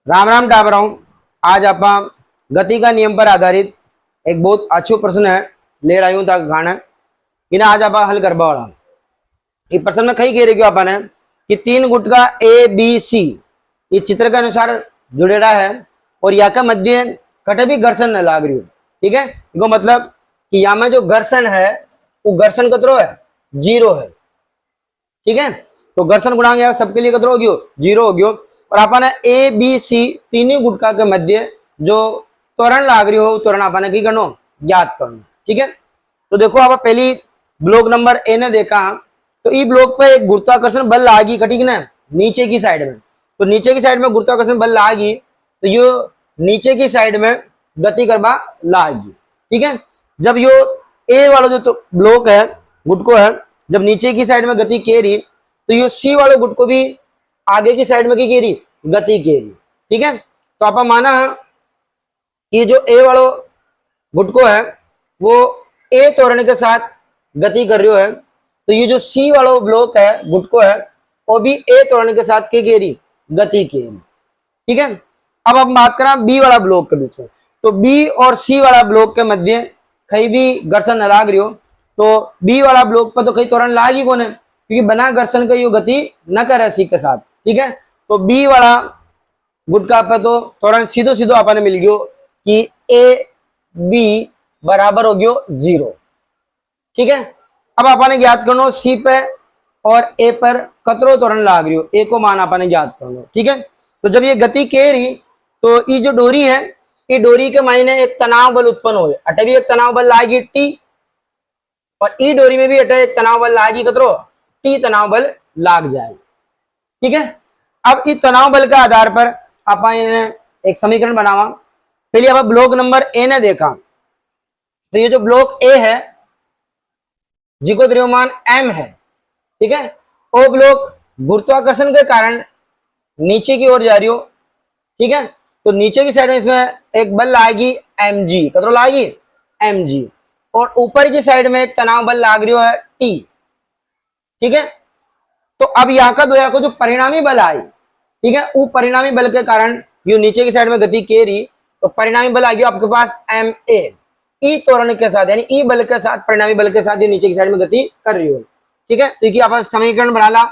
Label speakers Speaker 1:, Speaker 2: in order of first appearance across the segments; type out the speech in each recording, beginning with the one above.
Speaker 1: राम राम टाबराओं। आज आप गति का नियम पर आधारित एक बहुत अच्छो प्रश्न है ले रहा हूं तक खाना इन्हें आज आप हल करवा वाला। ये प्रश्न में कही कह रही अपन है कि तीन गुट का ए बी सी ये चित्र के अनुसार जुड़ेड़ा है और या का मध्य कटे भी घर्षण न लाग रही हो। ठीक है, इसको मतलब कि यहाँ में जो घर्षण है वो घर्षण कतरो है, जीरो है। ठीक है, तो घर्षण गुणांक यहाँ सबके लिए कतरो हो गयो, जीरो हो गयो। और अपन ए बी सी तीनों गुटका के मध्य जो त्वरण लाग रही हो त्वरण अपन की करनो ज्ञात करनो। ठीक है, तो देखो आप पहली ब्लॉक नंबर ए ने देखा तो ई ब्लॉक पे एक गुरुत्वाकर्षण बल लागी कटी ना नीचे की साइड में। तो नीचे की साइड में गुरुत्वाकर्षण बल लागी तो यो नीचे की साइड में गति करवा लागी। ठीक है, जब यो ए वाला जो तो ब्लॉक है गुट को है जब नीचे की साइड में गति के रही तो यो सी वाले गुट को भी आगे की साइड में की रही गति के रही। ठीक है, तो आप माना ये जो ए वाला गुट को है वो ए त्वरण के साथ गति कर रही है तो ये जो सी वाला ब्लॉक है गुट को है वो भी ए त्वरण के साथ के रही गति के रही। ठीक है, अब हम बात करें बी वाला ब्लॉक के बीच में। तो बी और सी वाला ब्लॉक के मध्य कहीं भी घर्षण न लाग रही हो तो बी वाला ब्लॉक पर तो कहीं त्वरण लाग ही कौन है क्योंकि बिना घर्षण का ये गति न करे सी के साथ। ठीक है, तो बी वाला गुटका पे तो त्वरण सीधो सीधो अपन मिल गयो कि ए बी बराबर हो गयो जीरो। ठीक है, अब अपन ज्ञात करनो सी पे और ए पर कतरो त्वरण लाग रही हो ए को मान अपन ज्ञात करनो। ठीक है, तो जब ये गति के रही तो ये जो डोरी है ये डोरी के मायने एक तनाव बल उत्पन्न हो अटे भी एक तनाव बल लागी टी और ई डोरी में भी अटे एक तनाव बल लागी कतरो टी तनाव बल लाग जाए। ठीक है, अब इस तनाव बल के आधार पर अपन एक समीकरण बनावा। पहले अब ब्लॉक नंबर ए ने देखा तो ये जो ब्लॉक ए है जिसको द्रव्यमान m है। ठीक है, वो ब्लॉक गुरुत्वाकर्षण के कारण नीचे की ओर जा रही हो। ठीक है, तो नीचे की साइड में इसमें एक बल लाएगी mg कतरो लाएगी mg और ऊपर की साइड में एक तनाव बल लाग रही है t। ठीक है, तो अब यहाँ का दो को जो परिणामी बल आई ठीक है वो परिणामी बल के कारण यो नीचे की साइड में गति के रही तो परिणामी बल आ गया आपके पास एम ए ई त्वरण के साथ यानी ई बल के साथ परिणामी बल के साथ ये नीचे की साइड में गति कर रही हो। ठीक है, तो आप समीकरण बना ला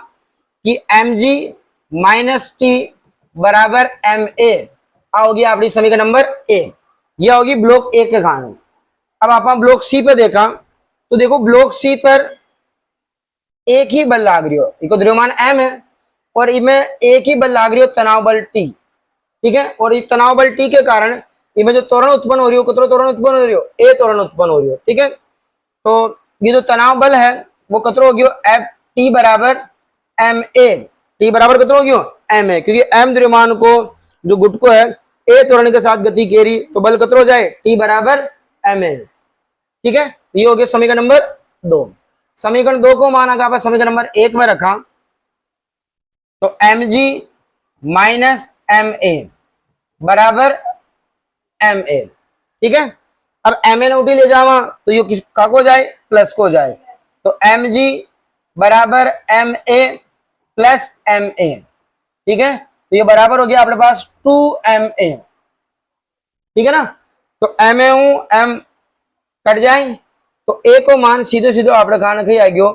Speaker 1: कि एम जी माइनस टी बराबर एम ए होगी आपकी समीकरण नंबर ए। यह होगी ब्लॉक ए के कारण। अब आप ब्लॉक सी पे देखा तो देखो ब्लॉक सी पर एक ही बल लाग रही हो इसको द्रव्यमान m है और इनमें एक ही बल लाग रही हो तनाव बल t। ठीक है, और इस तनाव बल t के कारण इनमें जो त्वरण उत्पन्न हो रही हो कितना त्वरण उत्पन्न हो रही हो ए त्वरण उत्पन्न हो रही हो। ठीक है, तो ये जो तनाव बल है वो कितना हो गया एफ टी बराबर एम ए टी बराबर कितना हो गया एम ए क्योंकि m द्रव्यमान को जो गुट को है ए त्वरण के साथ गति के रही तो बल कितना हो जाए टी बराबर एम ए। ठीक है, ये हो गया समीकरण नंबर 2। समीकरण 2 को माना गया समीकरण नंबर 1 में रखा तो M G minus M A बराबर एम ए। ठीक है, अब एम ए ने उठी ले जावा तो ये किस का को जाए प्लस को जाए तो एम जी बराबर M A plus M A. ठीक है, तो ये बराबर हो गया अपने पास 2 एम ए। ठीक है ना, तो एम ए एम कट जाए तो ए को मान सीधे सीधे आप खाना कही आ गयो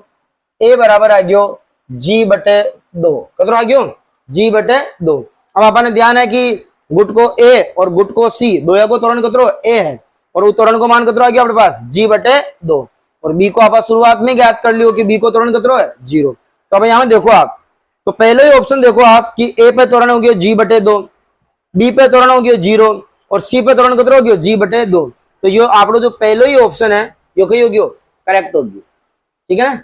Speaker 1: ए बराबर आ गयो जी बटे 2 कतरो आ गयो जी बटे 2। अब अपन ध्यान है कि गुट को ए और गुट को सी दो को त्वरण कतरो ए है और उस त्वरण को मान कतरो आ गया अपने पास जी बटे 2 और बी को आप शुरुआत में ज्ञात कर लियो कि बी को त्वरण कतरो है 0। तो अब यहाँ देखो आप तो पहले ही ऑप्शन देखो आप कि ए पे त्वरण हो गया जी बटे 2 बी पे त्वरण हो गया 0 और सी पे त्वरण कतरो हो गया जी बटे 2। तो ये आप जो पहले ही ऑप्शन है यो कही होगी करेक्ट होगी। ठीक है ना।